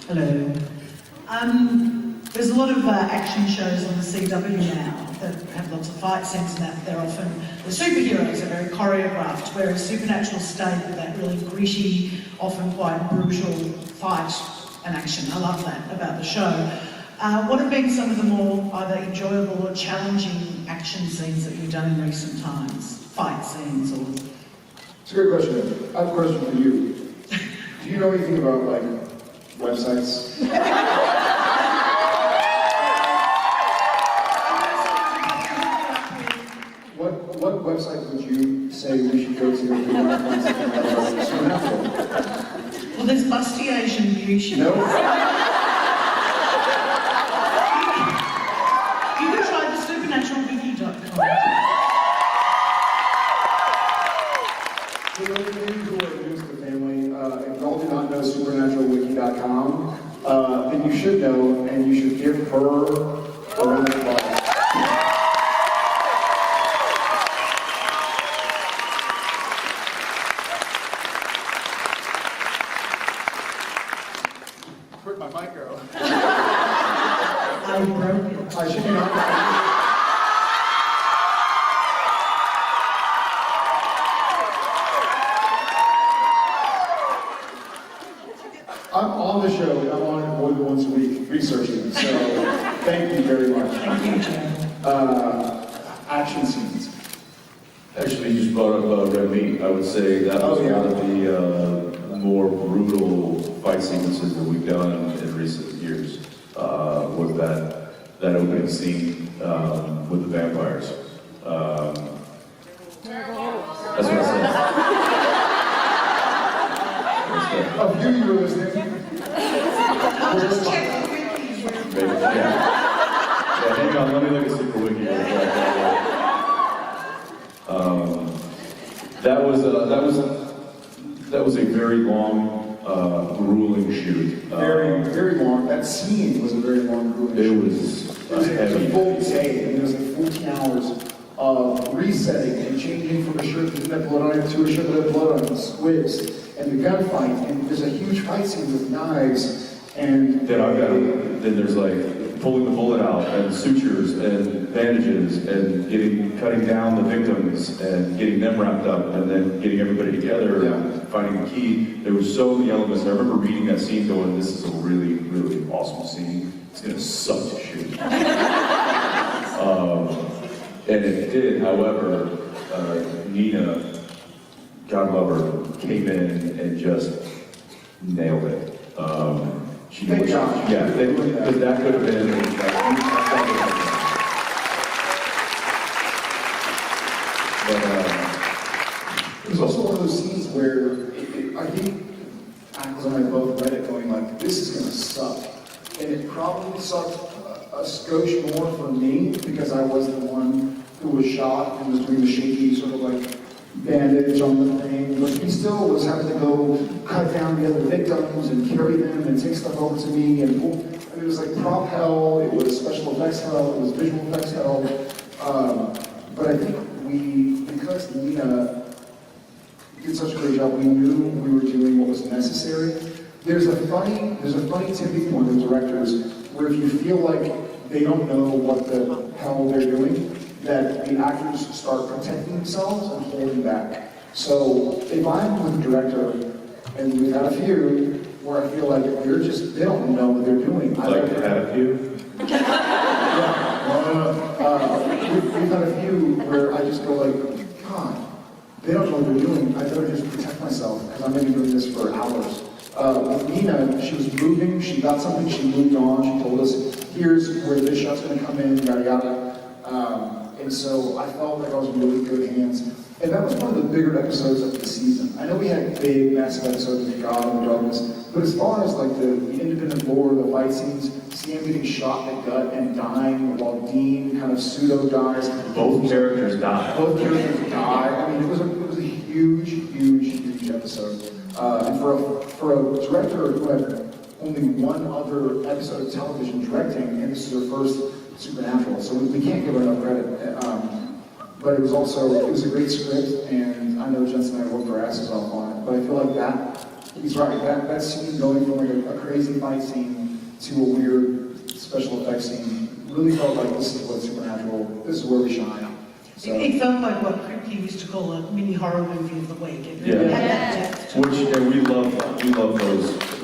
Hello. There's a lot of action shows on the CW now that have lots of fight scenes and that. They're often, the superheroes are very choreographed, whereas Supernatural stayed with that really gritty, often quite brutal fight and action. I love that about the show. What have been some of the more either enjoyable or challenging action scenes that you've done in recent times? Fight scenes or... It's a great question. I have a question for you. Do you know anything about, like, websites? What website would you say we should go to if we want to find something about Supernatural? Well, there's Busty Asian Beauty. No? You can try the supernaturalwiki.com. For those of you who are new to the family, if y'all do not know supernaturalwiki.com, then you should know, and you should give her a round of applause. Where'd my mic go? I broke it. I should be not. I'm on the show, and I'm on it more than once a week researching, so thank you very much. Thank you, Joe. Action scenes. Actually, you just brought up Red Meat. I would say that was one of the more brutal fight sequences that we've done in recent years. Was that opening scene with the vampires? That's what I said. A few you were listening. I'll just check the wikis. Maybe, yeah, hang on. Let me look at Super Wiki. That was a very long, grueling shoot. Very long. That scene was a very long, grueling shoot. It was heavy. A full day. I mean, it was like 14 hours of resetting and changing from a shirt that didn't have blood on it to a shirt that had blood on it, squibs, and the gunfight. And there's a huge fight scene with knives. And Then there's like pulling the bullet out and sutures and bandages and cutting down the victims and getting them wrapped up and then getting everybody together and finding the key. There were so many elements. I remember reading that scene going, this is a really, really awesome scene. It's gonna suck to shoot. And it did, however, Nina, God love her, came in and just nailed it. She Thank God. Yeah, because that could have been. It was also one of those scenes where I think Ackles and I both read it going like, this is gonna suck. And it probably sucked a skosh more for me because I was the one who was shot and was doing the shaky sort of like bandage on the thing, but he still was having to go cut down the other victims and carry them and take stuff over to me, and it was like prop hell, it was special effects hell, it was visual effects hell, but I think because Nina did such a great job, we knew we were doing what was necessary. There's a funny tipping point with directors where if you feel like they don't know what the hell they're doing, that the actors start protecting themselves and holding back. So if I'm with a director, and we've had a few, where I feel like they don't know what they're doing. Like to have a few? We've had a few where I just go like, God, they don't know what they're doing. I better just protect myself, because I'm going to be doing this for hours. With Nina, she was moving, she got something, she moved on, she told us, here's where this shot's going to come in, yada yada. And so I felt like I was in really good hands. And that was one of the bigger episodes of the season. I know we had big, massive episodes of God and the Darkness, but as far as like the independent lore, the fight scenes, Sam getting shot in the gut and dying while Dean kind of pseudo dies. Both characters die. Both characters die. I mean, it was a huge episode. And for a director who had only one other episode of television directing, and this is her first Supernatural, so we can't give her enough credit. But it was a great script, and I know Jensen and I worked our asses off on it, but I feel like that he's right. That scene going from like a crazy fight scene to a weird special effects scene really felt like this is what Supernatural, this is where we shine. So, It felt like what Kripke used to call a mini horror movie of the week. It Yeah. really had that depth to it. Which, yeah, we love those